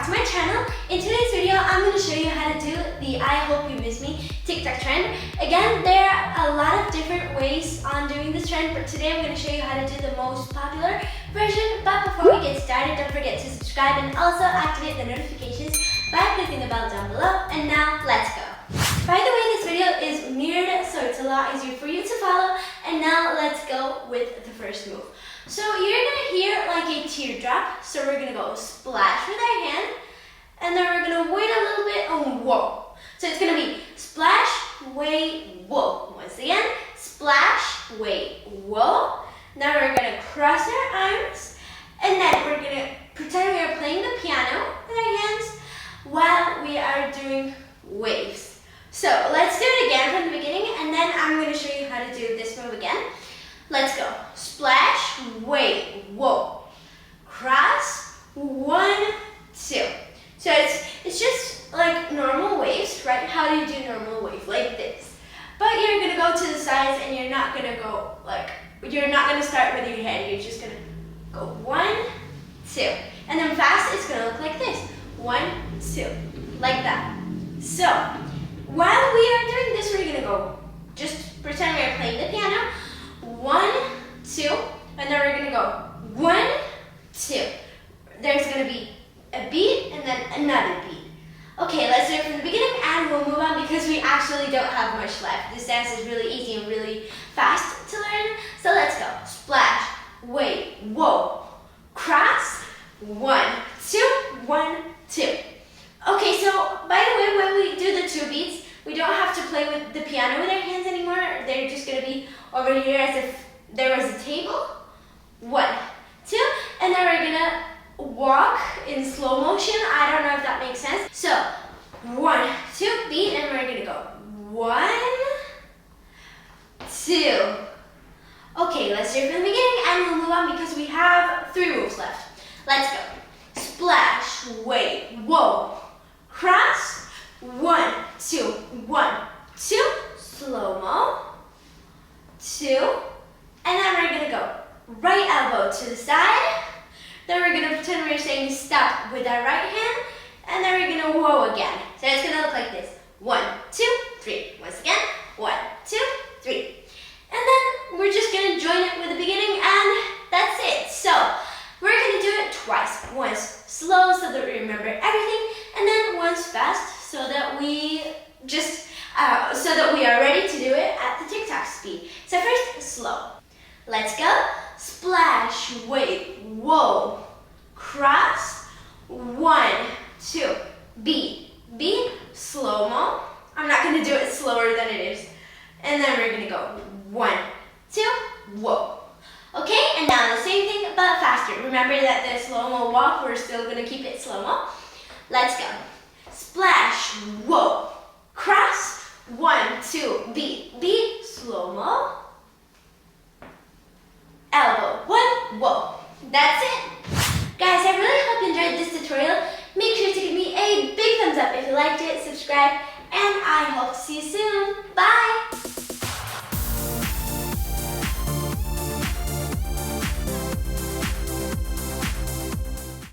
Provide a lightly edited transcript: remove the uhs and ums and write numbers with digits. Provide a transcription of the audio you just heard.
back to my channel. In today's video, I'm going to show you how to do the I hope you miss me TikTok trend. Again, there are a lot of different ways on doing this trend, but today I'm going to show you how to do the most popular version. But before we get started, don't forget to subscribe and also activate the notifications by clicking the bell down below. And now, let's go. By the way, this video is mirrored, so it's a lot easier for you to follow. And now let's go with the first move. So you're gonna hear like a teardrop. So we're gonna go splash with our hand, and then we're gonna wait a little bit and whoa. So it's gonna be splash, wait, whoa. Once again, splash, wait, whoa. Now we're gonna cross our arms, and then we're gonna pretend we are playing the piano with our hands while we are doing waves. So let's do it again from the beginning, and then I'm gonna show you how to do this move again. Let's go. Splash, wait, whoa. Cross, 1, 2. So it's just like normal waves, right? How do you do normal wave? Like this. But you're gonna go to the sides, and you're not gonna go like, you're not gonna start with your head. You're just gonna go 1, 2. And then fast, it's gonna look like this. 1, 2, like that. So while we are doing this, we're gonna go, just pretend we are playing the piano. 1, 2, and then we're gonna go 1, 2. There's gonna be a beat and then another beat. Okay, let's do it from the beginning and we'll move on because we actually don't have much left. This dance is really easy and really fast to learn. So let's go. Splash, wait, whoa, cross, 1, 2, 1, 2. Okay, so by the way, when we do the 2 beats, we don't have to play with the piano with our hands anymore. They're just gonna be over here as if there was a table. 1, 2, and then we're gonna walk in slow motion. I don't know if that makes sense. So 1, 2, beat, and we're gonna go 1, 2. Okay, let's do it from the beginning and we'll move on because we have 3 moves left. Let's go. Splash, wait, whoa, cross, 1, 2, 1, 2, slow-mo, 2, and then we're gonna go right elbow to the side, then we're gonna pretend we're saying stop with our right hand, and then we're gonna whoa again. So it's gonna look like this. 1, 2, 3. Once again, 1, 2, 3. And then we're just gonna join it with the beginning, and that's it. So we're gonna do it twice. Once slow so that we remember everything, and then once fast so that we just are ready to do it at the TikTok speed. So first, slow. Let's go. Splash, wait, whoa, cross, 1, 2, beat, beat, slow-mo. I'm not gonna do it slower than it is. And then we're gonna go 1, 2, whoa. Okay, and now the same thing but faster. Remember that the slow-mo walk, we're still gonna keep it slow-mo. Let's go. Splash, whoa, cross, 1, 2, beat, beat, slow-mo, elbow, 1, whoa. That's it. Guys, I really hope you enjoyed this tutorial. Make sure to give me a big thumbs up if you liked it, subscribe, and I hope to see you soon. Bye.